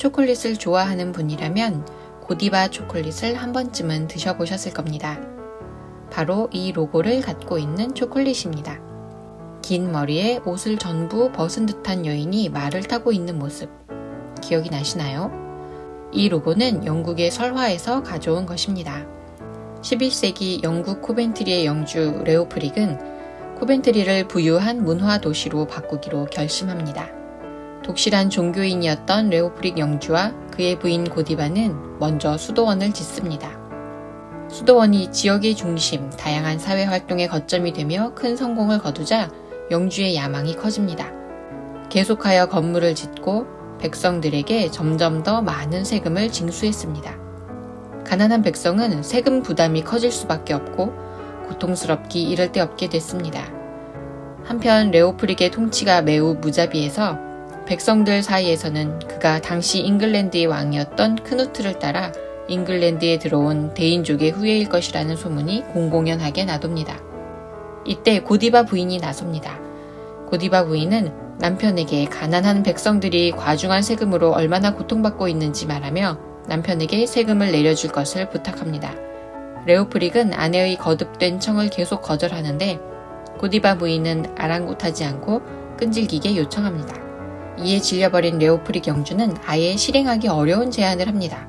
초콜릿을 좋아하는 분이라면 고디바 초콜릿을 한 번쯤은 드셔보셨을 겁니다. 바로 이 로고를 갖고 있는 초콜릿입니다. 긴 머리에 옷을 전부 벗은 듯한 여인이 말을 타고 있는 모습, 기억이 나시나요? 이 로고는 영국의 설화에서 가져온 것입니다. 11세기 영국 코벤트리의 영주 레오프릭은 코벤트리를 부유한 문화 도시로 바꾸기로 결심합니다. 독실한 종교인이었던 레오프릭 영주와 그의 부인 고디바는 먼저 수도원을 짓습니다. 수도원이 지역의 중심, 다양한 사회활동의 거점이 되며 큰 성공을 거두자 영주의 야망이 커집니다. 계속하여 건물을 짓고 백성들에게 점점 더 많은 세금을 징수했습니다. 가난한 백성은 세금 부담이 커질 수밖에 없고 고통스럽기 이를 데 없게 됐습니다. 한편 레오프릭의 통치가 매우 무자비해서 백성들 사이에서는 그가 당시 잉글랜드의 왕이었던 크누트를 따라 잉글랜드에 들어온 대인족의 후예일 것이라는 소문이 공공연하게 나돕니다. 이때 고디바 부인이 나섭니다. 고디바 부인은 남편에게 가난한 백성들이 과중한 세금으로 얼마나 고통받고 있는지 말하며 남편에게 세금을 내려줄 것을 부탁합니다. 레오프릭은 아내의 거듭된 청을 계속 거절하는데 고디바 부인은 아랑곳하지 않고 끈질기게 요청합니다. 이에 질려버린 레오프릭 영주는 아예 실행하기 어려운 제안을 합니다.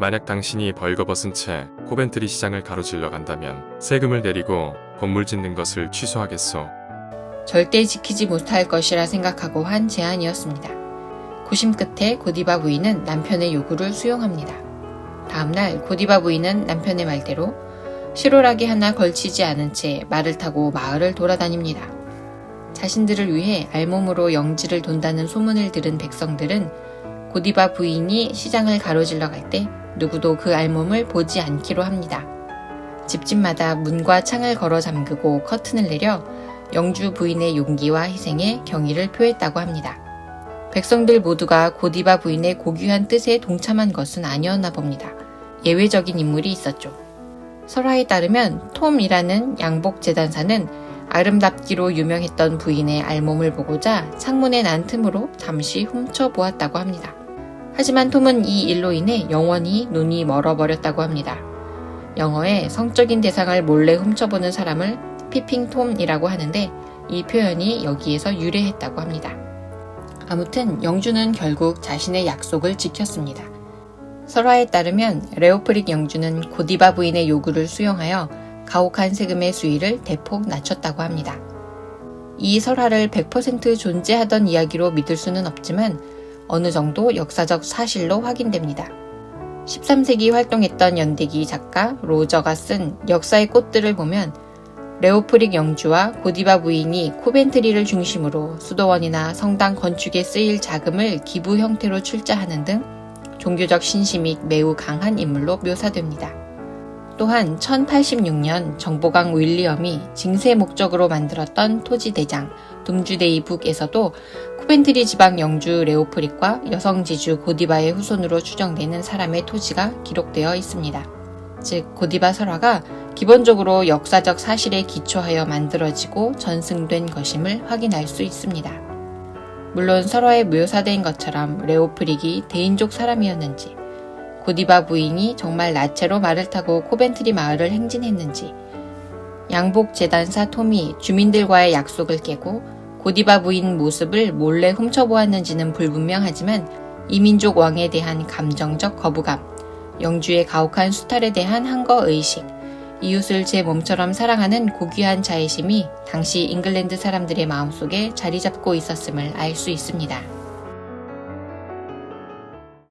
만약 당신이 벌거벗은 채 코벤트리 시장을 가로질러 간다면 세금을 내리고 건물 짓는 것을 취소하겠소. 절대 지키지 못할 것이라 생각하고 한 제안이었습니다. 고심 끝에 고디바 부인은 남편의 요구를 수용합니다. 다음날 고디바 부인은 남편의 말대로 실오라기 하나 걸치지 않은 채 말을 타고 마을을 돌아다닙니다. 자신들을 위해 알몸으로 영지를 돈다는 소문을 들은 백성들은 고디바 부인이 시장을 가로질러 갈 때 누구도 그 알몸을 보지 않기로 합니다. 집집마다 문과 창을 걸어 잠그고 커튼을 내려 영주 부인의 용기와 희생에 경의를 표했다고 합니다. 백성들 모두가 고디바 부인의 고귀한 뜻에 동참한 것은 아니었나 봅니다. 예외적인 인물이 있었죠. 설화에 따르면 톰이라는 양복 재단사는 아름답기로 유명했던 부인의 알몸을 보고자 창문에 난 틈으로 잠시 훔쳐보았다고 합니다. 하지만 톰은 이 일로 인해 영원히 눈이 멀어버렸다고 합니다. 영어에 성적인 대상을 몰래 훔쳐보는 사람을 피핑 톰이라고 하는데 이 표현이 여기에서 유래했다고 합니다. 아무튼 영주는 결국 자신의 약속을 지켰습니다. 설화에 따르면 레오프릭 영주는 고디바 부인의 요구를 수용하여 가혹한 세금의 수위를 대폭 낮췄다고 합니다. 이 설화를 100% 존재하던 이야기로 믿을 수는 없지만 어느 정도 역사적 사실로 확인됩니다. 13세기 활동했던 연대기 작가 로저가 쓴 역사의 꽃들을 보면 레오프릭 영주와 고디바 부인이 코벤트리를 중심으로 수도원이나 성당 건축에 쓰일 자금을 기부 형태로 출자하는 등 종교적 신심이 매우 강한 인물로 묘사됩니다. 또한 1086년 정보강 윌리엄이 징세 목적으로 만들었던 토지대장 둠주데이 북에서도 코벤트리 지방 영주 레오프릭과 여성지주 고디바의 후손으로 추정되는 사람의 토지가 기록되어 있습니다. 즉 고디바 설화가 기본적으로 역사적 사실에 기초하여 만들어지고 전승된 것임을 확인할 수 있습니다. 물론 설화에 묘사된 것처럼 레오프릭이 대인족 사람이었는지 고디바 부인이 정말 나체로 말을 타고 코벤트리 마을을 행진했는지 양복 재단사 톰이 주민들과의 약속을 깨고 고디바 부인 모습을 몰래 훔쳐보았는지는 불분명하지만 이민족 왕에 대한 감정적 거부감, 영주의 가혹한 수탈에 대한 항거의식, 이웃을 제 몸처럼 사랑하는 고귀한 자애심이 당시 잉글랜드 사람들의 마음속에 자리 잡고 있었음을 알 수 있습니다.